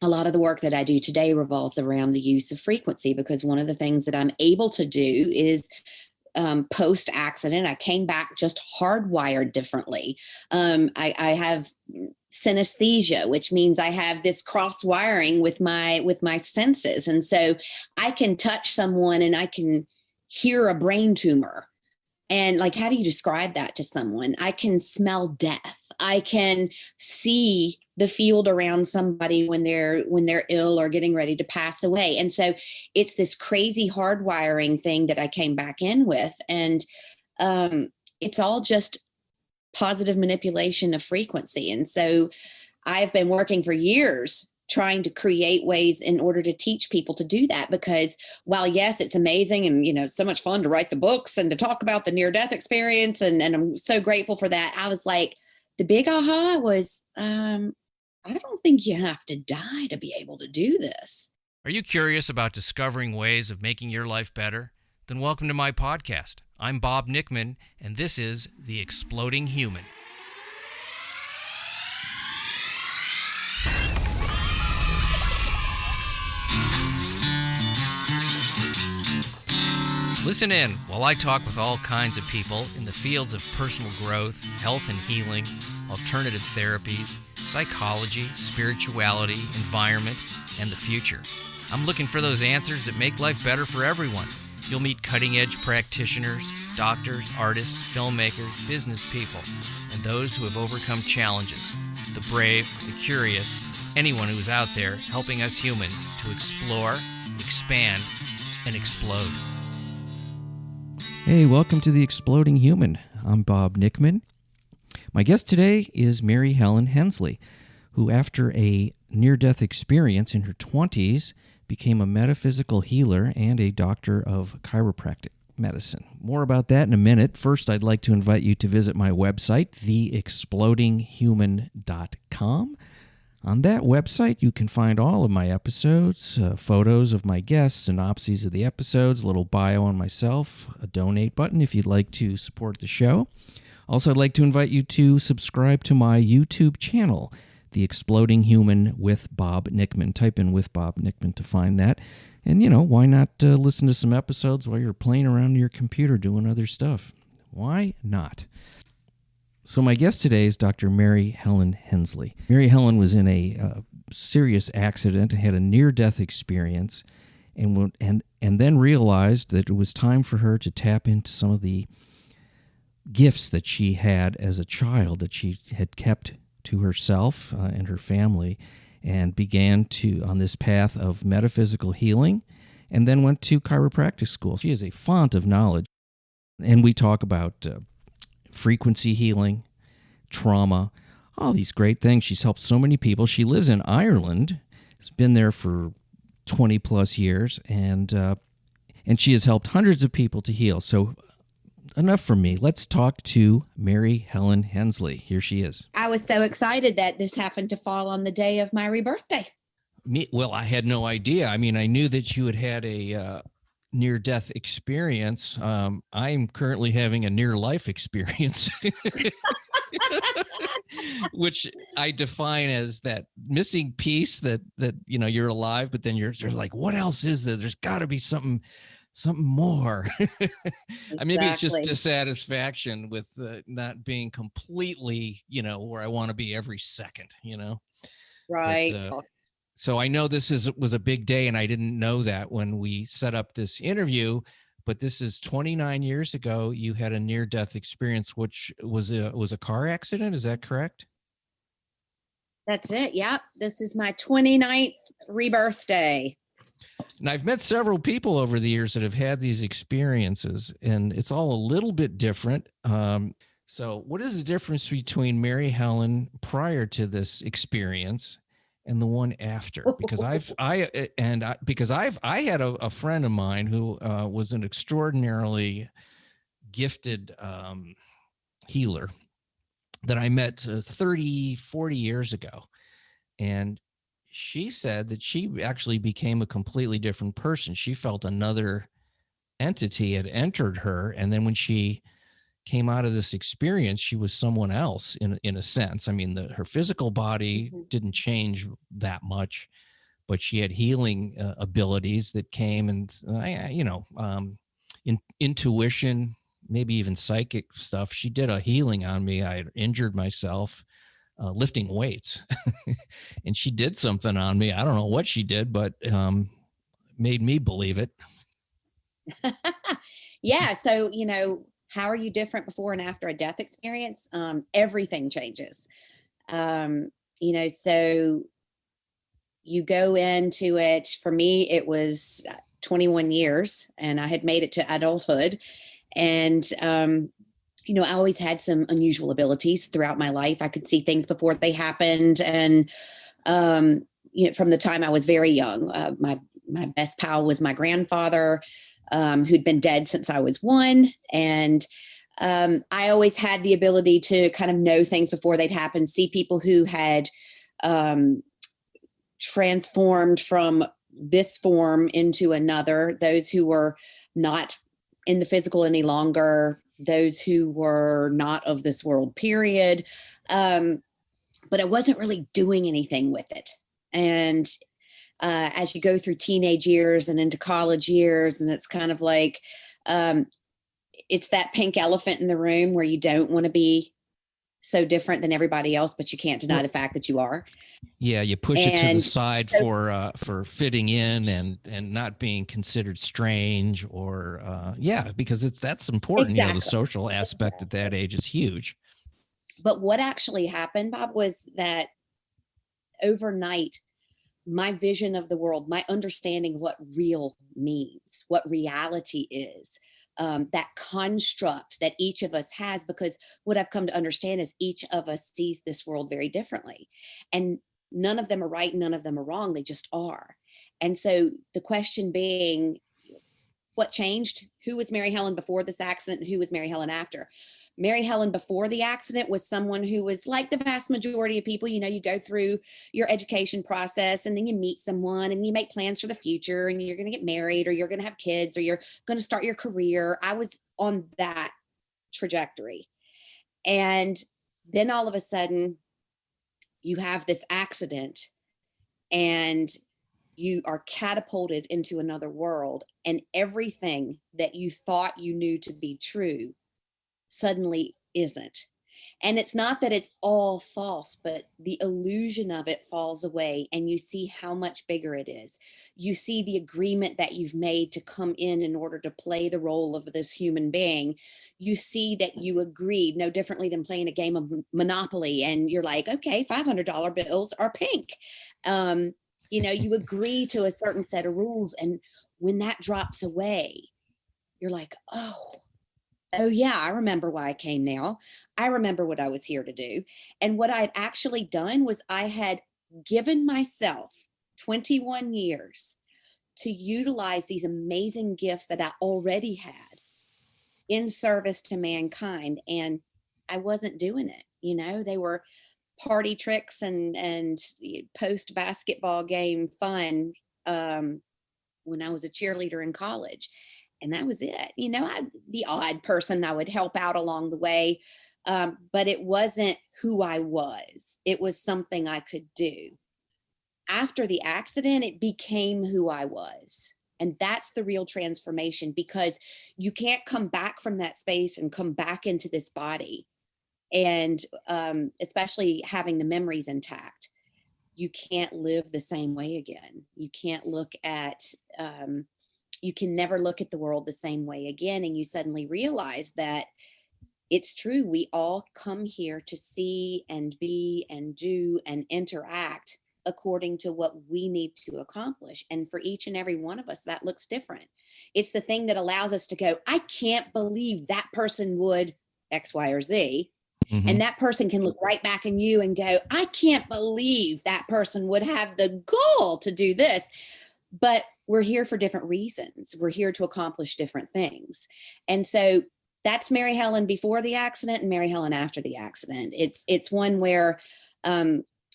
a lot of the work that I do today revolves around the use of frequency, because one of the things that I'm able to do is post accident, I came back just hardwired differently. I have synesthesia, which means I have this cross wiring with my senses, and so I can touch someone and I can hear a brain tumor. And like, how do you describe that to someone? I can smell death. I can see the field around somebody when they're ill or getting ready to pass away. And so it's this crazy hardwiring thing that I came back in with. And it's all just positive manipulation of frequency. And so I've been working for years trying to create ways in order to teach people to do that, because while yes, it's amazing and so much fun to write the books and to talk about the near-death experience, and I'm so grateful for that, I was like, the big aha was I don't think you have to die to be able to do this. Are you curious about discovering ways of making your life better? Then welcome to my podcast. I'm Bob Nickman, and this is The Exploding Human. Listen in while I talk with all kinds of people in the fields of personal growth, health and healing, alternative therapies, psychology, spirituality, environment, and the future. I'm looking for those answers that make life better for everyone. You'll meet cutting-edge practitioners, doctors, artists, filmmakers, business people, and those who have overcome challenges. The brave, the curious, anyone who is out there helping us humans to explore, expand, and explode. Hey, welcome to The Exploding Human. I'm Bob Nickman. My guest today is Mary Helen Hensley, who after a near-death experience in her 20s became a metaphysical healer and a doctor of chiropractic medicine. More about that in a minute. First, I'd like to invite you to visit my website, theexplodinghuman.com. On that website, you can find all of my episodes, photos of my guests, synopses of the episodes, a little bio on myself, a donate button if you'd like to support the show. Also, I'd like to invite you to subscribe to my YouTube channel, The Exploding Human with Bob Nickman. Type in with Bob Nickman to find that. And, why not listen to some episodes while you're playing around your computer doing other stuff? Why not? So my guest today is Dr. Mary Helen Hensley. Mary Helen was in a serious accident, had a near-death experience, and then realized that it was time for her to tap into some of the gifts that she had as a child that she had kept to herself and her family, and began on this path of metaphysical healing, and then went to chiropractic school. She is a font of knowledge, and we talk about frequency healing, trauma, all these great things. She's helped so many people. She lives in Ireland, has been there for 20 plus years, and she has helped hundreds of people to heal. So enough from me. Let's talk to Mary Helen Hensley. Here she is. I was so excited that this happened to fall on the day of my rebirthday. Well, I had no idea. I mean, I knew that you had a near-death experience. I'm currently having a near-life experience, which I define as that missing piece that you're alive, but then you're like, what else is there? There's got to be something more. Maybe it's just dissatisfaction with not being completely, where I want to be every second, Right. So I know this was a big day, and I didn't know that when we set up this interview, but this is 29 years ago. You had a near-death experience, which was a car accident. Is that correct? That's it. Yep. This is my 29th rebirth day. And I've met several people over the years that have had these experiences, and it's all a little bit different. So what is the difference between Mary Helen prior to this experience and the one after? Because I had a friend of mine who was an extraordinarily gifted healer that I met 30, 40 years ago. And she said that she actually became a completely different person. She felt another entity had entered her. And then when she came out of this experience, she was someone else in a sense. I mean, her physical body didn't change that much, but she had healing abilities that came, and intuition, maybe even psychic stuff. She did a healing on me. I had injured myself lifting weights, and she did something on me. I don't know what she did, but made me believe it. Yeah. So, how are you different before and after a death experience? Everything changes. Um, so you go into it. For me, it was 21 years, and I had made it to adulthood. And, I always had some unusual abilities throughout my life. I could see things before they happened. And, from the time I was very young, my best pal was my grandfather, who'd been dead since I was one. And I always had the ability to kind of know things before they'd happen, see people who had transformed from this form into another, those who were not in the physical any longer, those who were not of this world, period. But I wasn't really doing anything with it. And as you go through teenage years and into college years, and it's kind of like, it's that pink elephant in the room where you don't want to be so different than everybody else, but you can't deny the fact that you are. Yeah, you push it to the side for fitting in and not being considered strange, or because that's important. Exactly. The social aspect at that age is huge. But what actually happened, Bob, was that overnight, my vision of the world, my understanding of what real means, what reality is, that construct that each of us has, because what I've come to understand is each of us sees this world very differently. And none of them are right, none of them are wrong, they just are. And so the question being, what changed? Who was Mary Helen before this accident, and who was Mary Helen after? Mary Helen before the accident was someone who was like the vast majority of people. You go through your education process, and then you meet someone and you make plans for the future, and you're going to get married, or you're going to have kids, or you're going to start your career. I was on that trajectory. And then all of a sudden you have this accident, and you are catapulted into another world, and everything that you thought you knew to be true suddenly isn't. And it's not that it's all false, but the illusion of it falls away, and you see how much bigger it is. You see the agreement that you've made to come in order to play the role of this human being. You see that you agreed, no differently than playing a game of Monopoly, and you're like, okay, $500 bills are pink. You agree to a certain set of rules, and when that drops away, you're like, oh yeah, I remember why I came now. I remember what I was here to do. And what I had actually done was I had given myself 21 years to utilize these amazing gifts that I already had in service to mankind. And I wasn't doing it. They were party tricks and post basketball game fun when I was a cheerleader in college. And that was it. The odd person I would help out along the way. But it wasn't who I was. It was something I could do. After the accident, it became who I was. And that's the real transformation, because you can't come back from that space and come back into this body. And especially having the memories intact, you can't live the same way again. You can't look at you can never look at the world the same way again. And you suddenly realize that it's true. We all come here to see and be and do and interact according to what we need to accomplish. And for each and every one of us, that looks different. It's the thing that allows us to go, I can't believe that person would X, Y, or Z. Mm-hmm. And that person can look right back in you and go, I can't believe that person would have the goal to do this. But we're here for different reasons. We're here to accomplish different things. And so that's Mary Helen before the accident and Mary Helen after the accident. It's one where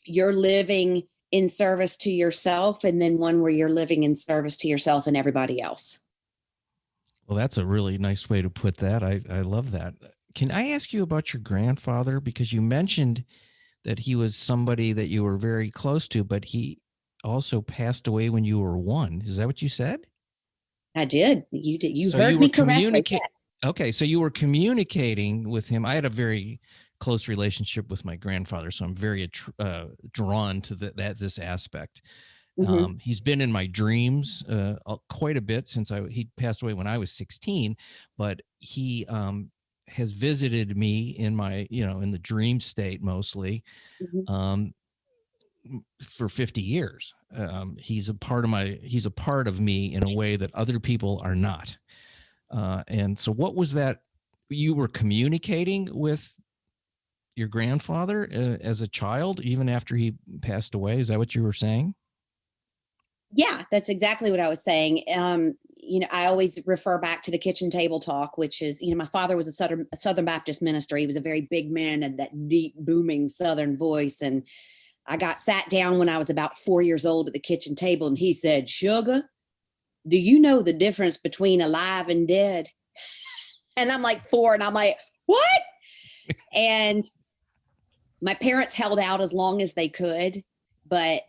you're living in service to yourself, and then one where you're living in service to yourself and everybody else. Well, that's a really nice way to put that. I love that. Can I ask you about your grandfather? Because you mentioned that he was somebody that you were very close to, but he also passed away when you were 1. Is that what you said? I did. You did. You So heard you were me correctly. communicate. Okay, so you were communicating with him. I had a very close relationship with my grandfather, so I'm very drawn to this aspect. Yes. He's been in my dreams quite a bit since he passed away when I was 16, but he has visited me in my, in the dream state mostly, Hmm. um, for 50 years. He's a part of me in a way that other people are not. And so what was that? You were communicating with your grandfather as a child, even after he passed away. Is that what you were saying? Yeah, that's exactly what I was saying. I always refer back to the kitchen table talk, which is, my father was a Southern Baptist minister. He was a very big man and that deep, booming Southern voice. And I got sat down when I was about 4 years old at the kitchen table, and he said, "Sugar, do you know the difference between alive and dead?" And I'm like 4, and I'm like, "What?" And my parents held out as long as they could, but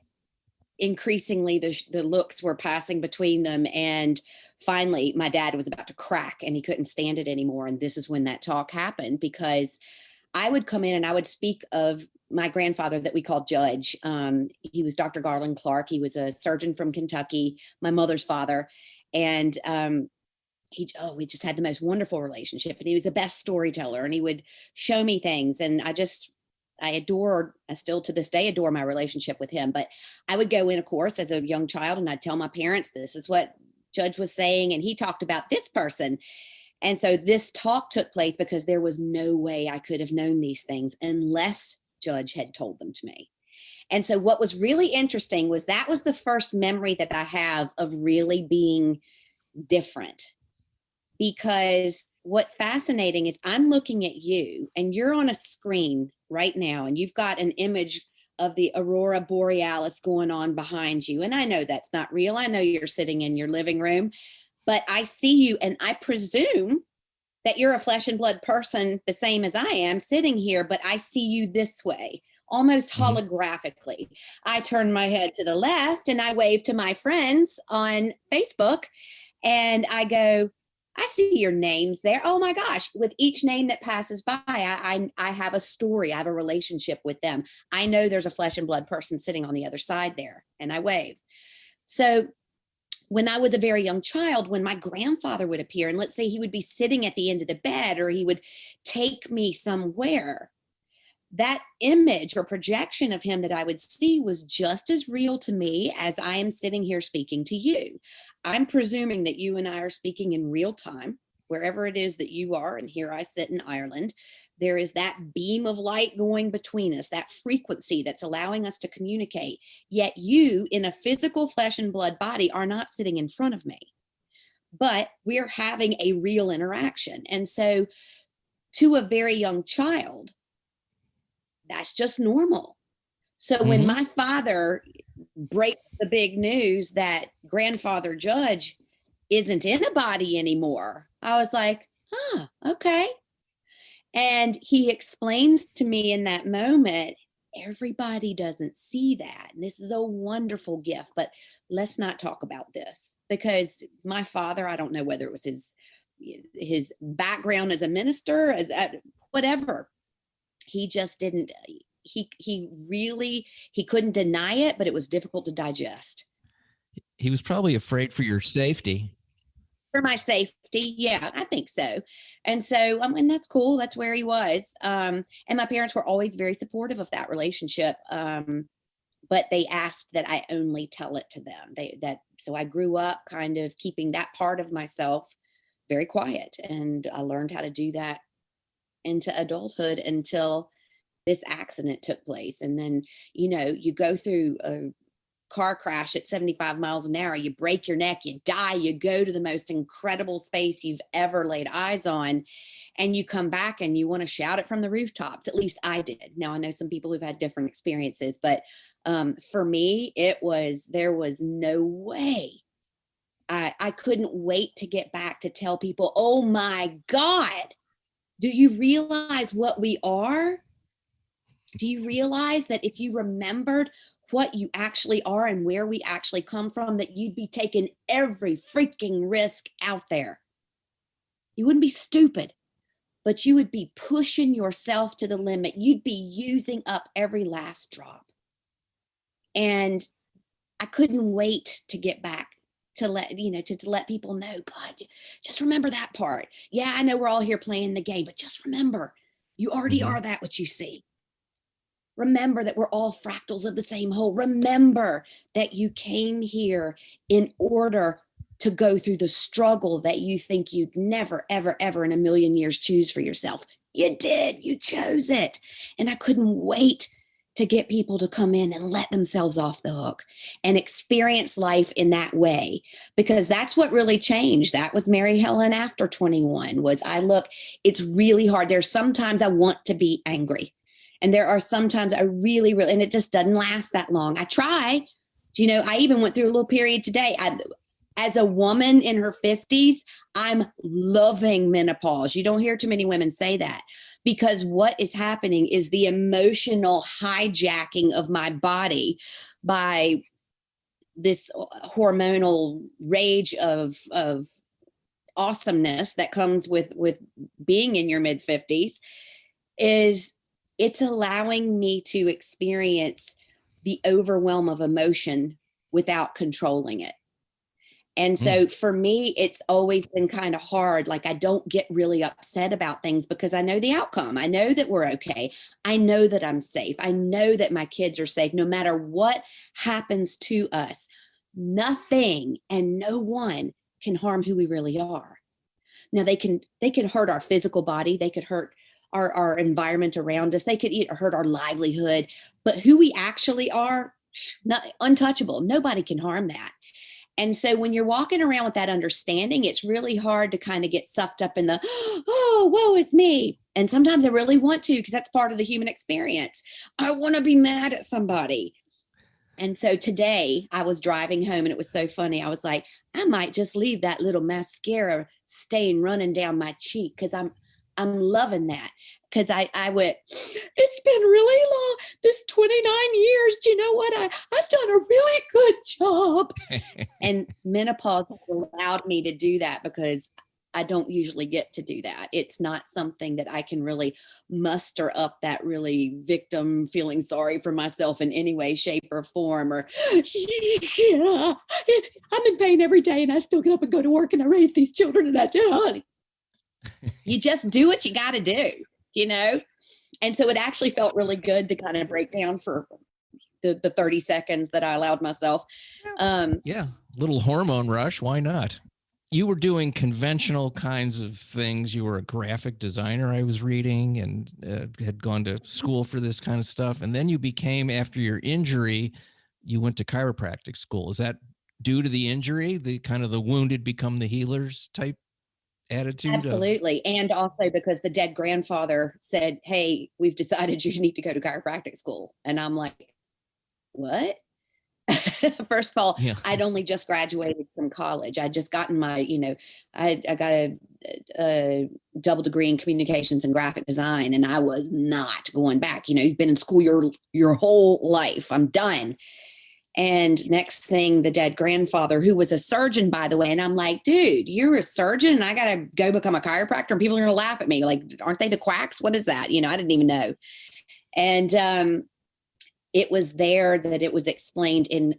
increasingly the looks were passing between them, and finally my dad was about to crack and he couldn't stand it anymore. And this is when that talk happened, because I would come in and I would speak of my grandfather that we called Judge. He was Dr. Garland Clark. He was a surgeon from Kentucky, my mother's father. And we just had the most wonderful relationship, and he was the best storyteller, and he would show me things. And I still to this day adore my relationship with him. But I would go in, of course, as a young child, and I'd tell my parents, this is what Judge was saying, and he talked about this person. And so this talk took place because there was no way I could have known these things unless Judge had told them to me. And so what was really interesting was that was the first memory that I have of really being different. Because what's fascinating is I'm looking at you and you're on a screen right now, and you've got an image of the aurora borealis going on behind you. And I know that's not real. I know you're sitting in your living room, but I see you, and I presume that you're a flesh and blood person the same as I am sitting here, but I see you this way, almost Mhm. holographically. I turn my head to the left and I wave to my friends on Facebook, and I go, "I see your names there. Oh my gosh." With each name that passes by, I have a story. I have a relationship with them. I know there's a flesh and blood person sitting on the other side there, and I wave. So when I was a very young child, when my grandfather would appear, and let's say he would be sitting at the end of the bed, or he would take me somewhere, that image or projection of him that I would see was just as real to me as I am sitting here speaking to you. I'm presuming that you and I are speaking in real time, wherever it is that you are. And here I sit in Ireland. There is that beam of light going between us, that frequency that's allowing us to communicate. Yet you, in a physical flesh and blood body, are not sitting in front of me, but we're having a real interaction. And so, to a very young child, that's just normal. So when Mhm. my father breaks the big news that grandfather Judge isn't in a body anymore, I was like, okay. And he explains to me in that moment, everybody doesn't see that. And this is a wonderful gift, but let's not talk about this, because my father, I don't know whether it was his background as a minister, whatever, he just didn't he couldn't deny it, but it was difficult to digest. He was probably afraid for your safety. For my safety, yeah, I think so. And so and that's cool, that's where he was. And my parents were always very supportive of that relationship, but they asked that I only tell it to them. So I grew up kind of keeping that part of myself very quiet, and I learned how to do that into adulthood until this accident took place. And then, you go through a car crash at 75 miles an hour, you break your neck, you die, you go to the most incredible space you've ever laid eyes on, and you come back and you want to shout it from the rooftops. At least I did. Now, I know some people who've had different experiences, but for me, there was no way. I couldn't wait to get back to tell people, oh my God, do you realize what we are? Do you realize that if you remembered what you actually are and where we actually come from, that you'd be taking every freaking risk out there. You wouldn't be stupid, but you would be pushing yourself to the limit. You'd be using up every last drop. And I couldn't wait to get back to let people know, God, just remember that part. Yeah, I know we're all here playing the game, but just remember, you already are that what you see. Remember that we're all fractals of the same whole. Remember that you came here in order to go through the struggle that you think you'd never, ever, ever in a million years choose for yourself. You did. You chose it. And I couldn't wait to get people to come in and let themselves off the hook and experience life in that way, because that's what really changed. That was Mary Helen after 21 was it's really hard. There's sometimes I want to be angry. And there are sometimes I really, really, and it just doesn't last that long. I try, I even went through a little period today. As a woman in her 50s, I'm loving menopause. You don't hear too many women say that, because what is happening is the emotional hijacking of my body by this hormonal rage of awesomeness that comes with being in your mid 50s it's allowing me to experience the overwhelm of emotion without controlling it. And so for me, it's always been kind of hard. Like, I don't get really upset about things because I know the outcome. I know that we're okay. I know that I'm safe. I know that my kids are safe. No matter what happens to us, nothing and no one can harm who we really are. Now they can hurt our physical body. They could hurt our environment around us. They could hurt our livelihood, but who we actually are, not untouchable. Nobody can harm that. And so when you're walking around with that understanding, it's really hard to kind of get sucked up in the, oh, woe is me. And sometimes I really want to, because that's part of the human experience. I want to be mad at somebody. And so today I was driving home and it was so funny. I was like, I might just leave that little mascara stain running down my cheek, because I'm loving that. Because I went, it's been really long, this 29 years. Do you know what? I've done a really good job. And menopause has allowed me to do that, because I don't usually get to do that. It's not something that I can really muster up that really victim feeling sorry for myself in any way, shape, or form. Or, yeah, I'm in pain every day and I still get up and go to work and I raise these children and I do, honey. You just do what you got to do, And so it actually felt really good to kind of break down for the 30 seconds that I allowed myself. Little hormone rush. Why not? You were doing conventional kinds of things. You were a graphic designer, I was reading, and had gone to school for this kind of stuff. And then you became, after your injury, you went to chiropractic school. Is that due to the injury, the kind of the wounded become the healers type attitude? Absolutely. And also because the dead grandfather said, hey, we've decided you need to go to chiropractic school. And I'm like, what? First of all, I'd only just graduated from college. I'd just gotten my, I got a double degree in communications and graphic design, and I was not going back. You've been in school your whole life. I'm done. And next thing, the dead grandfather, who was a surgeon, by the way. And I'm like, dude, you're a surgeon and I got to go become a chiropractor, and people are going to laugh at me. Like, aren't they the quacks? What is that? I didn't even know. And it was there that it was explained in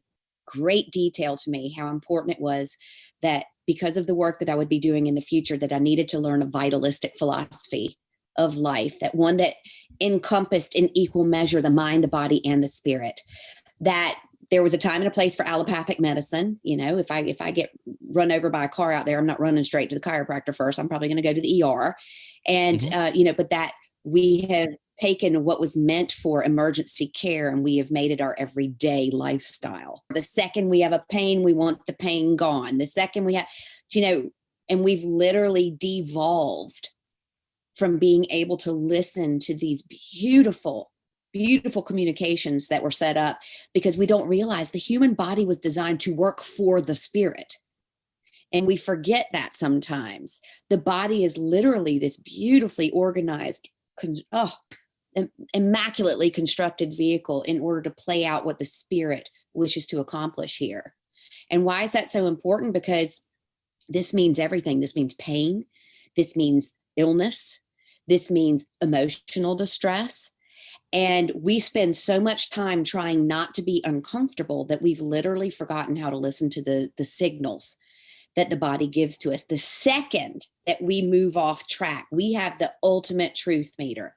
great detail to me how important it was that, because of the work that I would be doing in the future, that I needed to learn a vitalistic philosophy of life, that one that encompassed in equal measure the mind, the body, and the spirit. That there was a time and a place for allopathic medicine. If I get run over by a car out there, I'm not running straight to the chiropractor first. I'm probably going to go to the ER. And, but that we have taken what was meant for emergency care and we have made it our everyday lifestyle. The second we have a pain, we want the pain gone. The second we have, and we've literally devolved from being able to listen to these beautiful communications that were set up, because we don't realize the human body was designed to work for the spirit. And we forget that sometimes. The body is literally this beautifully organized, immaculately constructed vehicle in order to play out what the spirit wishes to accomplish here. And why is that so important? Because this means everything. This means pain. This means illness. This means emotional distress. And we spend so much time trying not to be uncomfortable that we've literally forgotten how to listen to the signals that the body gives to us. The second that we move off track, we have the ultimate truth meter.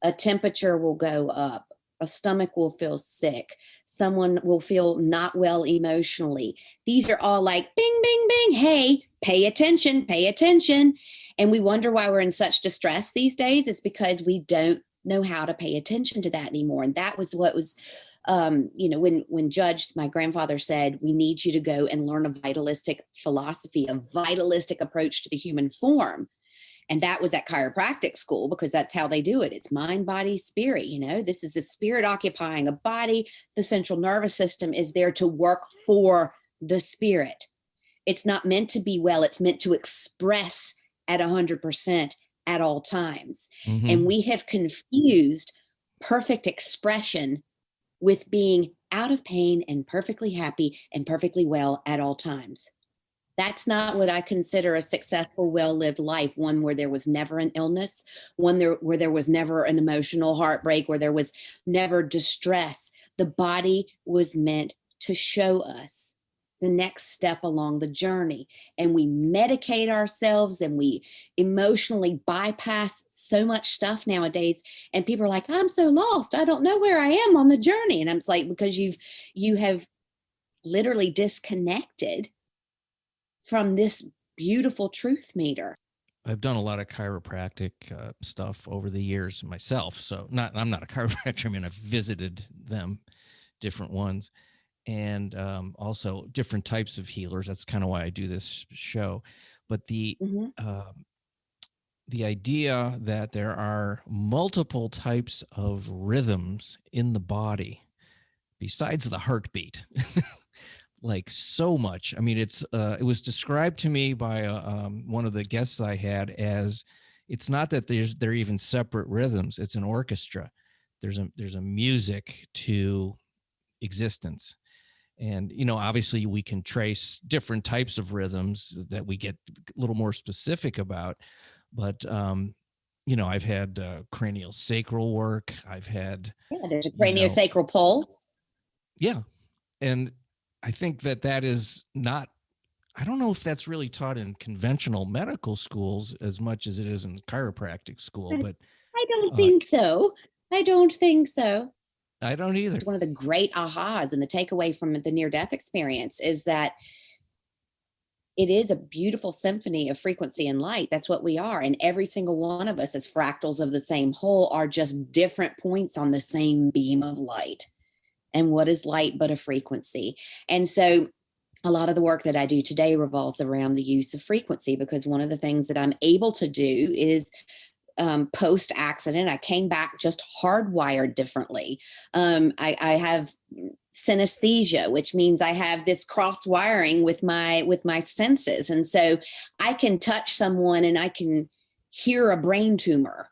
A temperature will go up. A stomach will feel sick. Someone will feel not well emotionally. These are all like bing, bing, bing. Hey, pay attention, pay attention. And we wonder why we're in such distress these days. It's because we don't know how to pay attention to that anymore. And that was what was, when my grandfather said, we need you to go and learn a vitalistic philosophy, a vitalistic approach to the human form. And that was at chiropractic school, because that's how they do it. It's mind, body, spirit. This is a spirit occupying a body. The central nervous system is there to work for the spirit. It's not meant to be well. It's meant to express at 100% at all times. Mm-hmm. And we have confused perfect expression with being out of pain and perfectly happy and perfectly well at all times. That's not what I consider a successful, well-lived life, one where there was never an illness, where there was never an emotional heartbreak, where there was never distress. The body was meant to show us the next step along the journey. And we medicate ourselves and we emotionally bypass so much stuff nowadays. And people are like, I'm so lost. I don't know where I am on the journey. And I'm like, because you have literally disconnected from this beautiful truth meter. I've done a lot of chiropractic stuff over the years myself. So I'm not a chiropractor. I mean, I've visited them, different ones, and also different types of healers. That's kind of why I do this show. But the idea that there are multiple types of rhythms in the body besides the heartbeat. Like so much. I mean, it was described to me by one of the guests I had as, it's not that they're even separate rhythms. It's an orchestra. There's a music to existence. And, obviously we can trace different types of rhythms that we get a little more specific about, but, I've had cranial sacral work. I've had, there's a craniosacral pulse. Yeah. And I think that is not, I don't know if that's really taught in conventional medical schools as much as it is in chiropractic school, but I don't think so. I don't either. It's one of the great ahas and the takeaway from the near-death experience is that it is a beautiful symphony of frequency and light. That's what we are. And every single one of us as fractals of the same whole are just different points on the same beam of light. And what is light but a frequency? And so a lot of the work that I do today revolves around the use of frequency, because one of the things that I'm able to do is post-accident, I came back just hardwired differently. I have synesthesia, which means I have this cross wiring with my senses. And so I can touch someone and I can hear a brain tumor.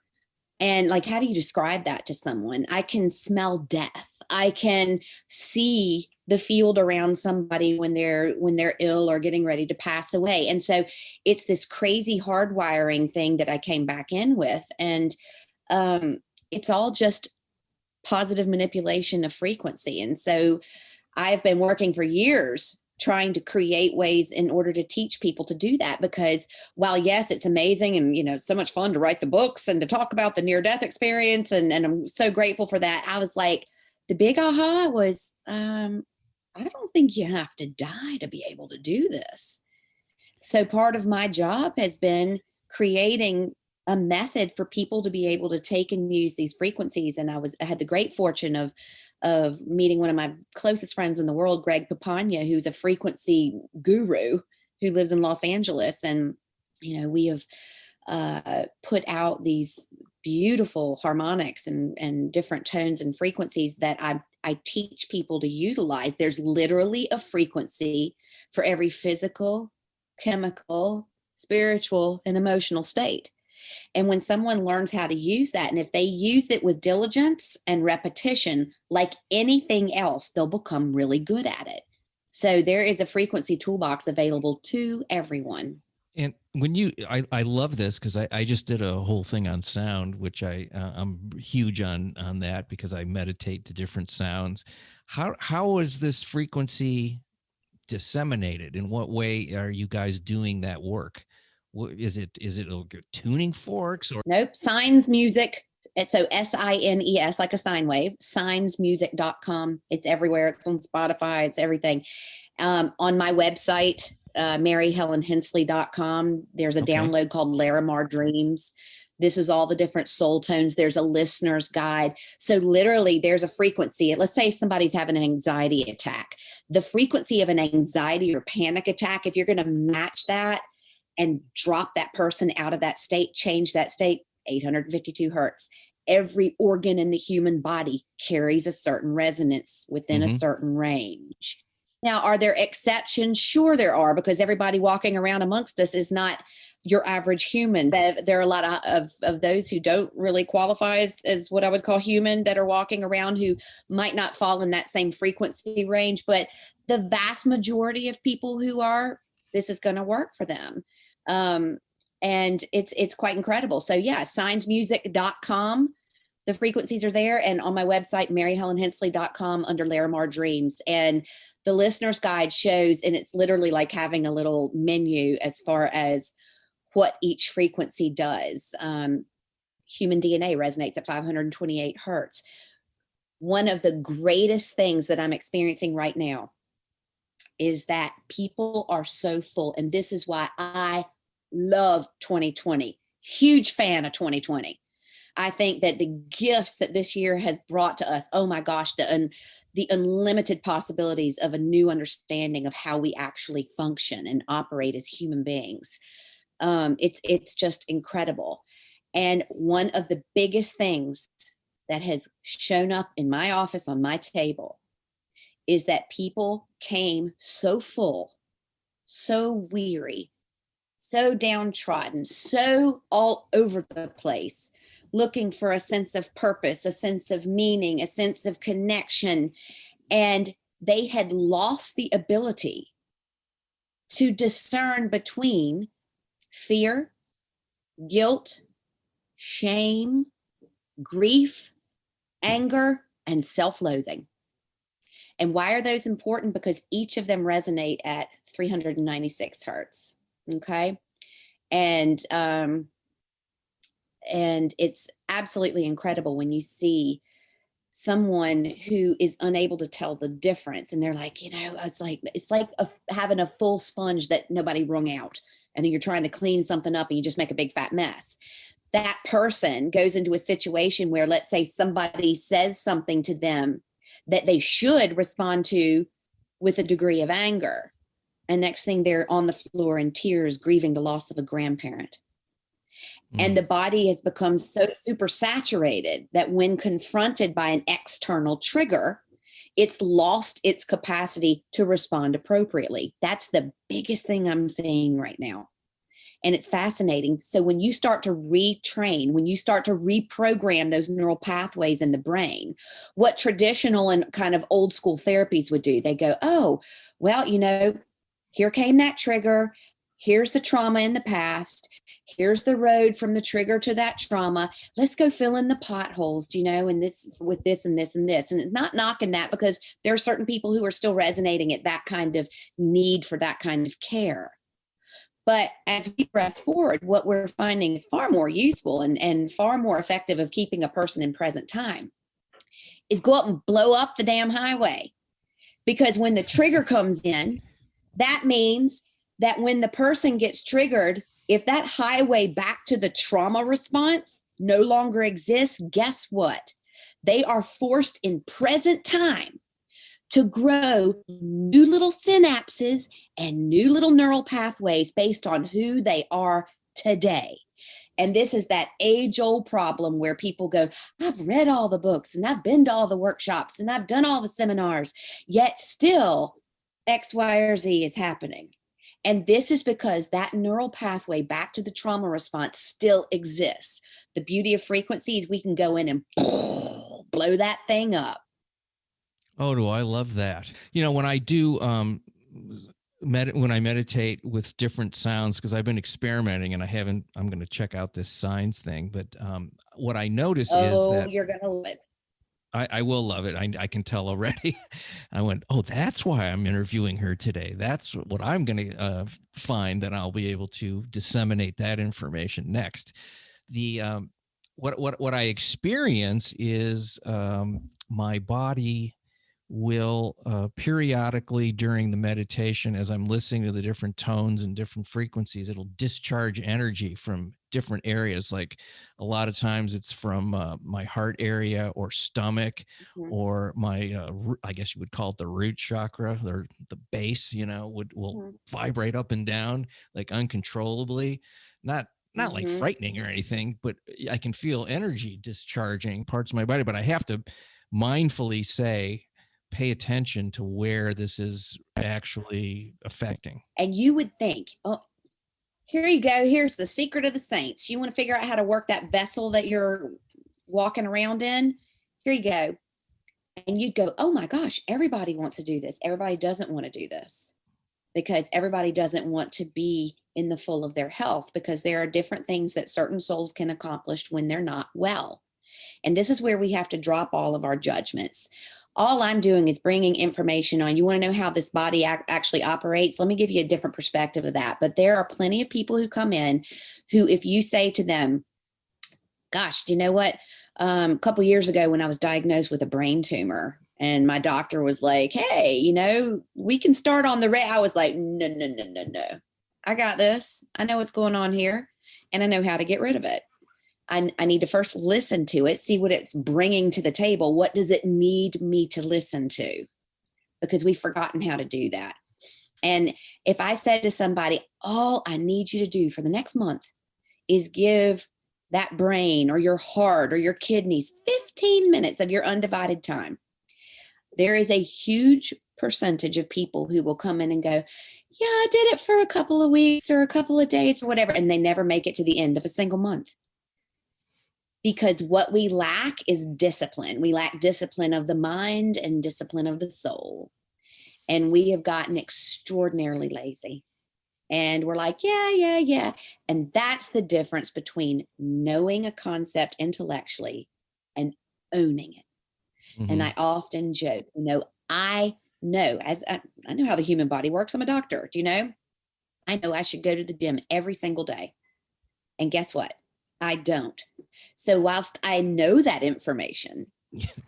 And like, how do you describe that to someone? I can smell death. I can see the field around somebody when they're ill or getting ready to pass away. And so it's this crazy hardwiring thing that I came back in with. And it's all just positive manipulation of frequency. And so I've been working for years trying to create ways in order to teach people to do that, because while yes, it's amazing and so much fun to write the books and to talk about the near-death experience, and I'm so grateful for that, I was like, the big aha was I don't think you have to die to be able to do this. So part of my job has been creating a method for people to be able to take and use these frequencies. And I had the great fortune of meeting one of my closest friends in the world, Greg Papania, who's a frequency guru who lives in Los Angeles. And, we have put out these beautiful harmonics and different tones and frequencies that I teach people to utilize. There's literally a frequency for every physical, chemical, spiritual, and emotional state. And when someone learns how to use that, and if they use it with diligence and repetition, like anything else, they'll become really good at it. So there is a frequency toolbox available to everyone. And when I love this because I just did a whole thing on sound, which I'm huge on that because I meditate to different sounds. How is this frequency disseminated? In what way are you guys doing that work? Is it tuning forks or? Nope. Signs music. So SINES, like a sine wave, signsmusic.com. It's everywhere. It's on Spotify. It's everything. On my website, maryhelenhensley.com, there's a download called Larimar Dreams. This is all the different soul tones. There's a listener's guide. So literally there's a frequency. Let's say somebody's having an anxiety attack. The frequency of an anxiety or panic attack, if you're going to match that and drop that person out of that state, change that state, 852 hertz. Every organ in the human body carries a certain resonance within a certain range. Now, are there exceptions? Sure, there are, because everybody walking around amongst us is not your average human. There are a lot of those who don't really qualify as what I would call human, that are walking around who might not fall in that same frequency range. But the vast majority of people who are, this is going to work for them. And it's quite incredible. So yeah, signsmusic.com. The frequencies are there. And on my website, maryhelenhensley.com, under Larimar Dreams. And the listener's guide shows, and it's literally like having a little menu as far as what each frequency does. Human DNA resonates at 528 hertz. One of the greatest things that I'm experiencing right now is that people are so full. And this is why I love 2020. Huge fan of 2020. I think that the gifts that this year has brought to us, oh my gosh, the unlimited possibilities of a new understanding of how we actually function and operate as human beings. It's just incredible. And one of the biggest things that has shown up in my office on my table is that people came so full, so weary, so downtrodden, so all over the place, looking for a sense of purpose, a sense of meaning, a sense of connection. And they had lost the ability to discern between fear, guilt, shame, grief, anger, and self-loathing. And why are those important? Because each of them resonate at 396 hertz. Okay. And it's absolutely incredible when you see someone who is unable to tell the difference. And they're like, it's like having a full sponge that nobody wrung out. And then you're trying to clean something up and you just make a big fat mess. That person goes into a situation where, let's say somebody says something to them that they should respond to with a degree of anger. And next thing, they're on the floor in tears, grieving the loss of a grandparent. And the body has become so super saturated that when confronted by an external trigger, it's lost its capacity to respond appropriately. That's the biggest thing I'm seeing right now. And it's fascinating. So when you start to retrain, when you start to reprogram those neural pathways in the brain, what traditional and kind of old school therapies would do, they go, oh, well, here came that trigger. Here's the trauma in the past. Here's the road from the trigger to that trauma. Let's go fill in the potholes, and this with this and this and this. And it's not knocking that, because there are certain people who are still resonating at that kind of need for that kind of care. But as we press forward, what we're finding is far more useful and far more effective of keeping a person in present time is go up and blow up the damn highway. Because when the trigger comes in, that means that when the person gets triggered, if that highway back to the trauma response no longer exists, guess what? They are forced in present time to grow new little synapses and new little neural pathways based on who they are today. And this is that age-old problem where people go, I've read all the books and I've been to all the workshops and I've done all the seminars, yet still X, Y, or Z is happening. And this is because that neural pathway back to the trauma response still exists. The beauty of frequency is we can go in and blow that thing up. Oh, do I love that. When I do when I meditate with different sounds, because I've been experimenting and I'm going to check out this signs thing. But what I notice is that you're going to love it. I will love it. I can tell already. I went, oh, that's why I'm interviewing her today. That's what I'm going to find, that I'll be able to disseminate that information next. The what I experience is my body will periodically during the meditation, as I'm listening to the different tones and different frequencies, it'll discharge energy from different areas. Like a lot of times it's from my heart area or stomach, or my I guess you would call it the root chakra, or the base, will vibrate up and down like uncontrollably. Not like frightening or anything, but I can feel energy discharging parts of my body. But I have to mindfully pay attention to where this is actually affecting. And you would think, oh, here you go. Here's the secret of the saints. You want to figure out how to work that vessel that you're walking around in? Here you go. And you'd go, oh my gosh, everybody wants to do this. Everybody doesn't want to do this, because everybody doesn't want to be in the full of their health, because there are different things that certain souls can accomplish when they're not well. And this is where we have to drop all of our judgments. All I'm doing is bringing information on. You want to know how this body actually operates? Let me give you a different perspective of that. But there are plenty of people who come in who, if you say to them, gosh, do you know what? A couple years ago when I was diagnosed with a brain tumor, and my doctor was like, hey, we can start on the I was like, no. I got this. I know what's going on here, and I know how to get rid of it. I need to first listen to it, see what it's bringing to the table. What does it need me to listen to? Because we've forgotten how to do that. And if I said to somebody, all I need you to do for the next month is give that brain or your heart or your kidneys 15 minutes of your undivided time, there is a huge percentage of people who will come in and go, yeah, I did it for a couple of weeks or a couple of days or whatever. And they never make it to the end of a single month. Because what we lack is discipline. We lack discipline of the mind and discipline of the soul. And we have gotten extraordinarily lazy. And we're like, yeah. And that's the difference between knowing a concept intellectually and owning it. Mm-hmm. And I often joke, I know how the human body works. I'm a doctor. Do you know? I know I should go to the gym every single day. And guess what? I don't. So whilst I know that information,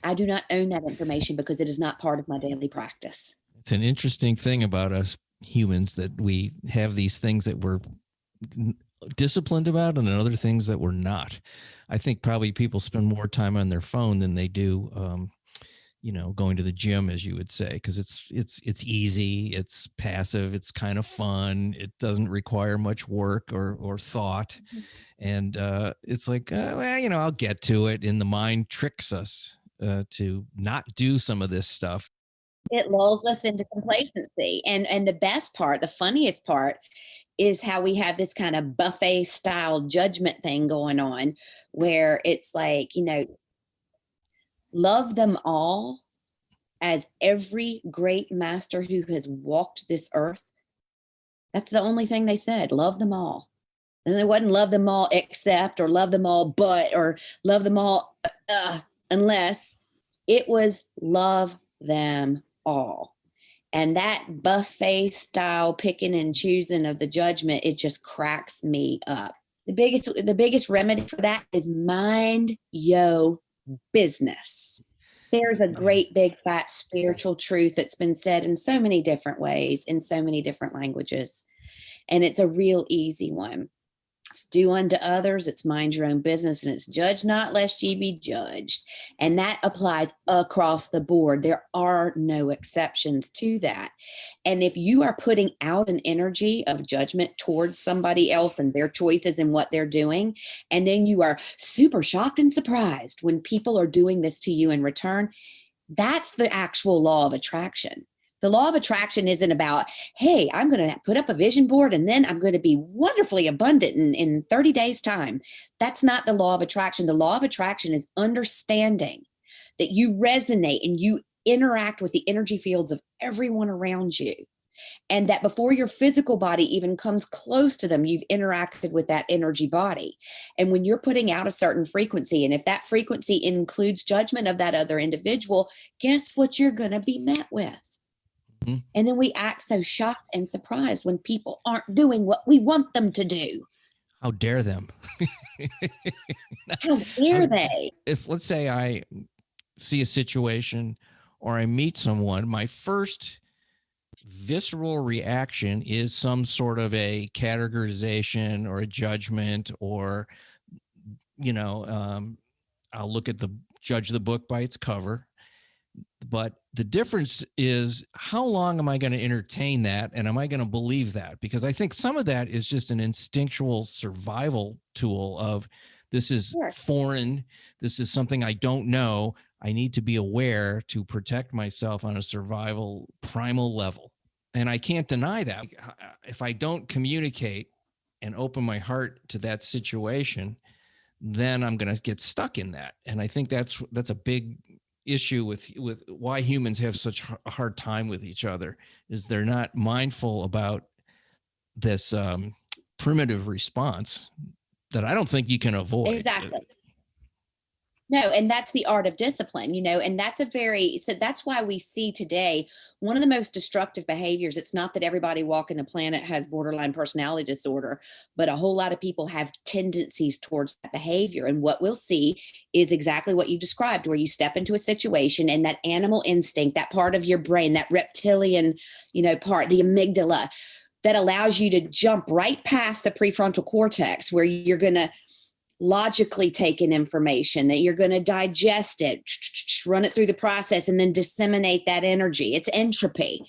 I do not own that information because it is not part of my daily practice. It's an interesting thing about us humans, that we have these things that we're disciplined about and other things that we're not. I think probably people spend more time on their phone than they do, going to the gym, as you would say, because it's easy, it's passive, it's kind of fun, it doesn't require much work or thought. Mm-hmm. And it's like, I'll get to it. And the mind tricks us to not do some of this stuff. It lulls us into complacency. And the best part, the funniest part, is how we have this kind of buffet style judgment thing going on, where it's like, love them all as every great master who has walked this earth. That's the only thing they said. Love them all. And it wasn't love them all except, or love them all but, or love them all unless. It was love them all. And that buffet style picking and choosing of the judgment, it just cracks me up. The biggest remedy for that is mind your business. There's a great big fat spiritual truth that's been said in so many different ways, in so many different languages. And it's a real easy one. It's do unto others, it's mind your own business, and it's judge not lest ye be judged. And that applies across the board. There are no exceptions to that. And if you are putting out an energy of judgment towards somebody else and their choices and what they're doing, and then you are super shocked and surprised when people are doing this to you in return, that's the actual law of attraction. The law of attraction isn't about, hey, I'm going to put up a vision board and then I'm going to be wonderfully abundant in 30 days time. That's not the law of attraction. The law of attraction is understanding that you resonate and you interact with the energy fields of everyone around you. And that before your physical body even comes close to them, you've interacted with that energy body. And when you're putting out a certain frequency, and if that frequency includes judgment of that other individual, guess what you're going to be met with? Mm-hmm. And then we act so shocked and surprised when people aren't doing what we want them to do. How dare them? How dare they? If, let's say, I see a situation or I meet someone, my first visceral reaction is some sort of a categorization or a judgment, or, I'll judge the book by its cover. But the difference is, how long am I going to entertain that? And am I going to believe that? Because I think some of that is just an instinctual survival tool of, this is foreign. This is something I don't know. I need to be aware to protect myself on a survival primal level. And I can't deny that. If I don't communicate and open my heart to that situation, then I'm going to get stuck in that. And I think that's a big issue with why humans have such a hard time with each other, is they're not mindful about this primitive response that I don't think you can avoid. Exactly. No, and that's the art of discipline, and so that's why we see today one of the most destructive behaviors. It's not that everybody walking the planet has borderline personality disorder, but a whole lot of people have tendencies towards that behavior. And what we'll see is exactly what you described, where you step into a situation and that animal instinct, that part of your brain, that reptilian, part, the amygdala, that allows you to jump right past the prefrontal cortex, where you're going to logically take in information, that you're going to digest it, run it through the process, and then disseminate that energy. It's entropy.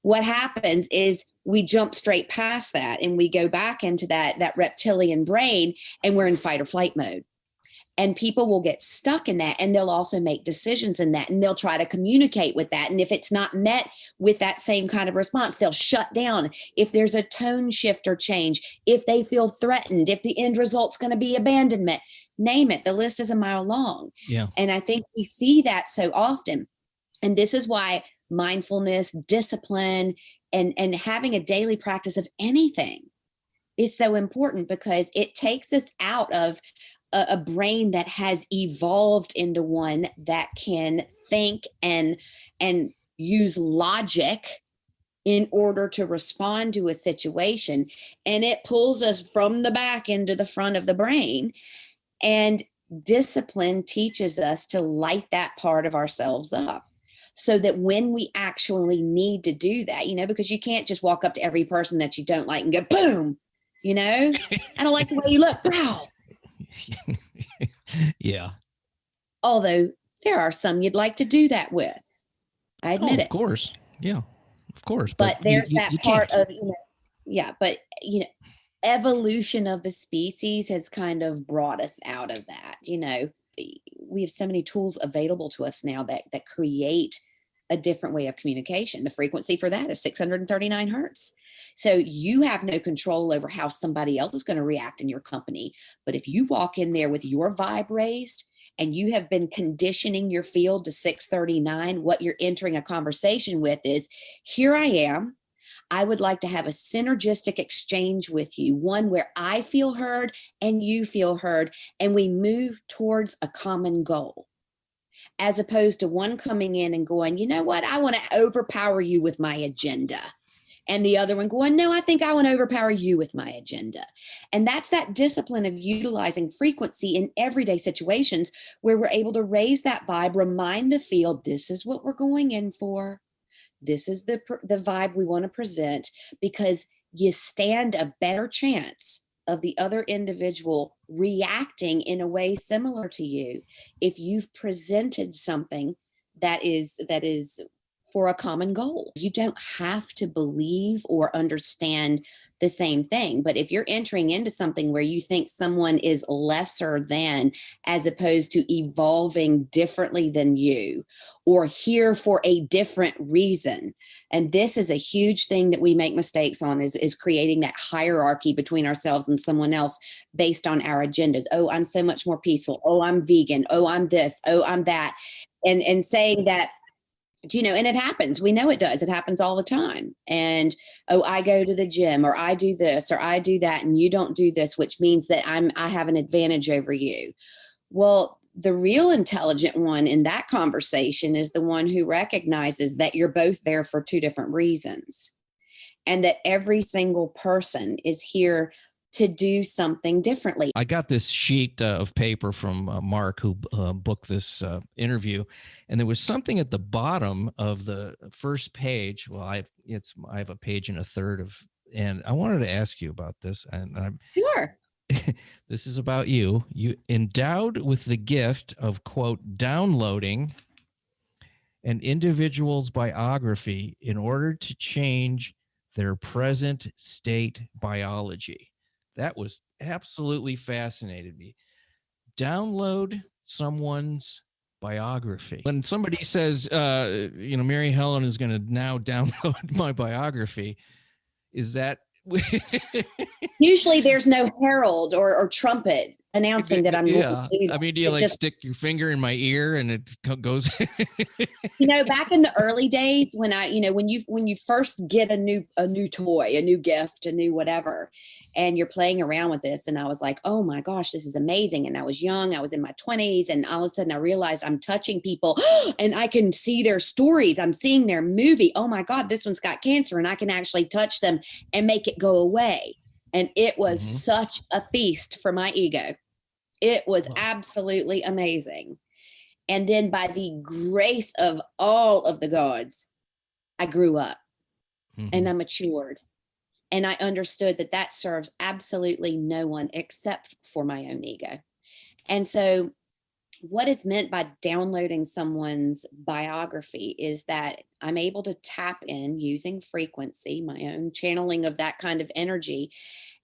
What happens is we jump straight past that and we go back into that reptilian brain, and we're in fight or flight mode. And people will get stuck in that, and they'll also make decisions in that, and they'll try to communicate with that. And if it's not met with that same kind of response, they'll shut down. If there's a tone shift or change, if they feel threatened, if the end result's going to be abandonment, name it. The list is a mile long. Yeah. And I think we see that so often. And this is why mindfulness, discipline, and having a daily practice of anything is so important, because it takes us out of a brain that has evolved into one that can think and use logic in order to respond to a situation. And it pulls us from the back into the front of the brain. And discipline teaches us to light that part of ourselves up, so that when we actually need to do that, because you can't just walk up to every person that you don't like and go, boom, I don't like the way you look. Wow. Yeah. Although there are some you'd like to do that with. I admit it. Of course. Yeah, of course. But there's that part of, but evolution of the species has kind of brought us out of that. We have so many tools available to us now that create a different way of communication. The frequency for that is 639 hertz. So you have no control over how somebody else is going to react in your company. But if you walk in there with your vibe raised, and you have been conditioning your field to 639, what you're entering a conversation with is, here I am. I would like to have a synergistic exchange with you, one where I feel heard and you feel heard, and we move towards a common goal. As opposed to one coming in and going, you know what, I want to overpower you with my agenda. And the other one going, no, I think I want to overpower you with my agenda. And that's that discipline of utilizing frequency in everyday situations, where we're able to raise that vibe, remind the field, this is what we're going in for. This is the vibe we want to present, because you stand a better chance of the other individual reacting in a way similar to you if you've presented something that is for a common goal. You don't have to believe or understand the same thing. But if you're entering into something where you think someone is lesser than, as opposed to evolving differently than you, or here for a different reason, and this is a huge thing that we make mistakes on, is creating that hierarchy between ourselves and someone else based on our agendas. Oh, I'm so much more peaceful. Oh, I'm vegan. Oh, I'm this. Oh, I'm that. And saying that, and it happens. We know it does. It happens all the time. And, oh, I go to the gym, or I do this, or I do that, and you don't do this, which means that I have an advantage over you. Well, the real intelligent one in that conversation is the one who recognizes that you're both there for two different reasons, and that every single person is here to do something differently. I got this sheet of paper from Mark, who booked this interview, and there was something at the bottom of the first page. Well, I have a page and a third of, and I wanted to ask you about this. And I'm Sure. This is about you. You endowed with the gift of, quote, downloading an individual's biography in order to change their present state biology. That was absolutely fascinated me. Download someone's biography. When somebody says, Mary Helen is going to now download my biography, is that? Usually there's no herald or trumpet announcing that I'm going to do that. I mean, do you stick your finger in my ear and it goes? Back in the early days when when you first get a new toy, a new gift, a new whatever, and you're playing around with this, and I was like, oh my gosh, this is amazing. And I was young, I was in my 20s, and all of a sudden I realized I'm touching people and I can see their stories. I'm seeing their movie. Oh my God, this one's got cancer, and I can actually touch them and make it go away. And it was such a feast for my ego. It was absolutely amazing. And then by the grace of all of the gods, I grew up and I matured. And I understood that that serves absolutely no one except for my own ego. And so what is meant by downloading someone's biography is that I'm able to tap in using frequency, my own channeling of that kind of energy,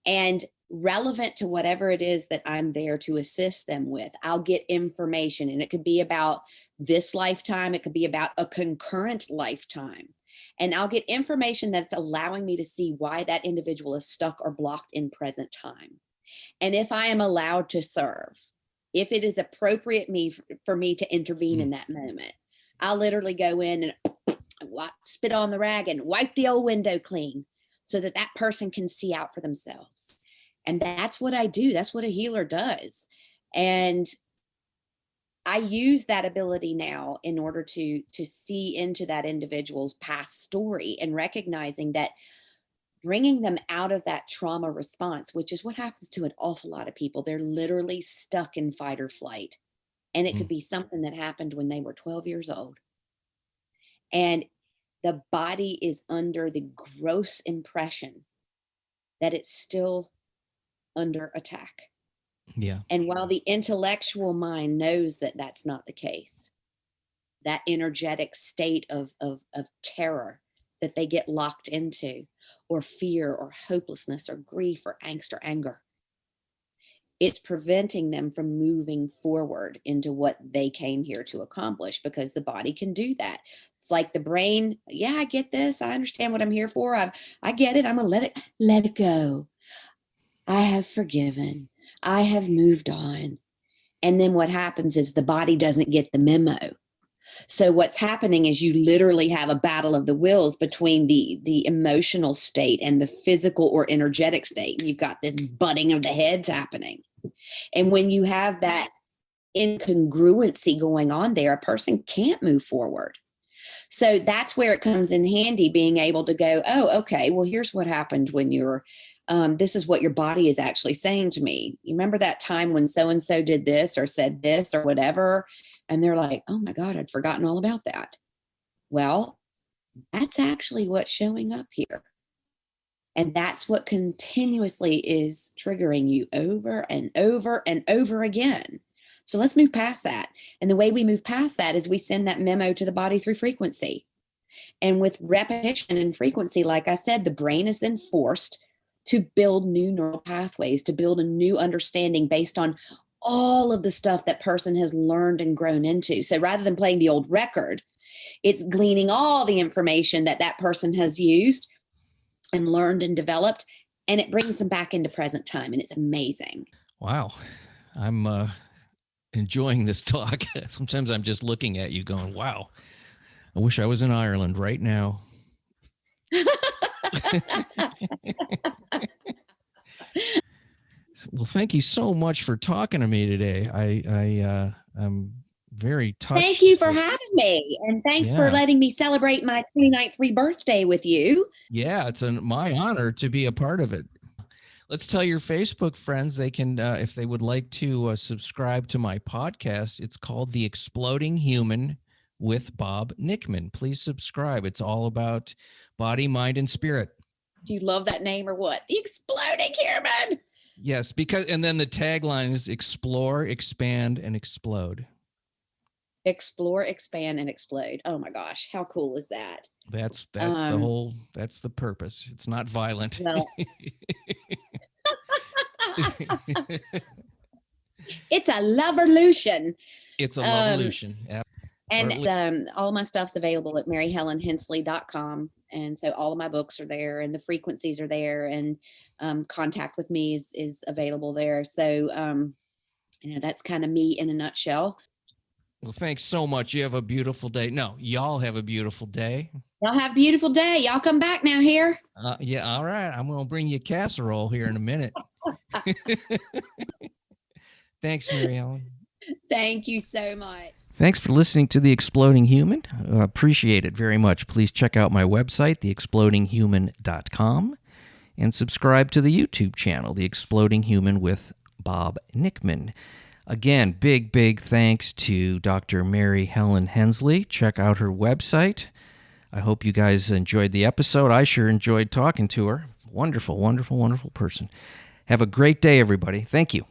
and relevant to whatever it is that I'm there to assist them with. I'll get information, and it could be about this lifetime. It could be about a concurrent lifetime. And I'll get information that's allowing me to see why that individual is stuck or blocked in present time. And if I am allowed to serve, if it is appropriate for me to intervene in that moment, I'll literally go in and spit on the rag and wipe the old window clean so that that person can see out for themselves. And that's what I do. That's what a healer does. And I use that ability now in order to see into that individual's past story, and recognizing that bringing them out of that trauma response, which is what happens to an awful lot of people. They're literally stuck in fight or flight. And it could be something that happened when they were 12 years old. And the body is under the gross impression that it's still under attack. Yeah. And while the intellectual mind knows that that's not the case, that energetic state of terror that they get locked into, or fear or hopelessness or grief or angst or anger, it's preventing them from moving forward into what they came here to accomplish, because the body can do that. It's like the brain. Yeah, I get this. I understand what I'm here for. I get it. I'm going to let it go. I have forgiven. I have moved on. And then what happens is the body doesn't get the memo. So what's happening is you literally have a battle of the wills between the emotional state and the physical or energetic state. You've got this butting of the heads happening. And when you have that incongruency going on there, a person can't move forward. So that's where it comes in handy, being able to go, oh, okay, well, here's what happened when you're, this is what your body is actually saying to me. You remember that time when so-and-so did this or said this or whatever? And they're like, oh my God, I'd forgotten all about that. Well, that's actually what's showing up here. And that's what continuously is triggering you over and over and over again. So let's move past that. And the way we move past that is we send that memo to the body through frequency. And with repetition and frequency, like I said, the brain is then forced to build new neural pathways, to build a new understanding based on all of the stuff that person has learned and grown into. So rather than playing the old record, it's gleaning all the information that that person has used and learned and developed, and it brings them back into present time. And it's amazing. Wow. I'm enjoying this talk. Sometimes I'm just looking at you going, wow, I wish I was in Ireland right now. Well, thank you so much for talking to me today. I'm very touched. Thank you for having me. And thanks for letting me celebrate my 29th birthday with you. Yeah, it's my honor to be a part of it. Let's tell your Facebook friends they can, if they would like to subscribe to my podcast. It's called The Exploding Human with Bob Nickman. Please subscribe. It's all about body, mind, and spirit. Do you love that name or what? The Exploding Human. Yes, and then the tagline is explore, expand, and explode. Explore, expand, and explode. Oh my gosh, how cool is that? That's that's the purpose. It's not violent. Well, it's a lovevolution. It's a lovevolution. And all my stuff's available at maryhelenhensley.com. And so all of my books are there and the frequencies are there, and contact with me is available there. So, that's kind of me in a nutshell. Well, thanks so much. You have a beautiful day. No, y'all have a beautiful day. Y'all have a beautiful day. Y'all come back now here. Yeah. All right. I'm going to bring you a casserole here in a minute. Thanks, Mary Helen. Thank you so much. Thanks for listening to The Exploding Human. Appreciate it very much. Please check out my website, theexplodinghuman.com, and subscribe to the YouTube channel, The Exploding Human with Bob Nickman. Again, big thanks to Dr. Mary Helen Hensley. Check out her website. I hope you guys enjoyed the episode. I sure enjoyed talking to her. Wonderful, wonderful, wonderful person. Have a great day, everybody. Thank you.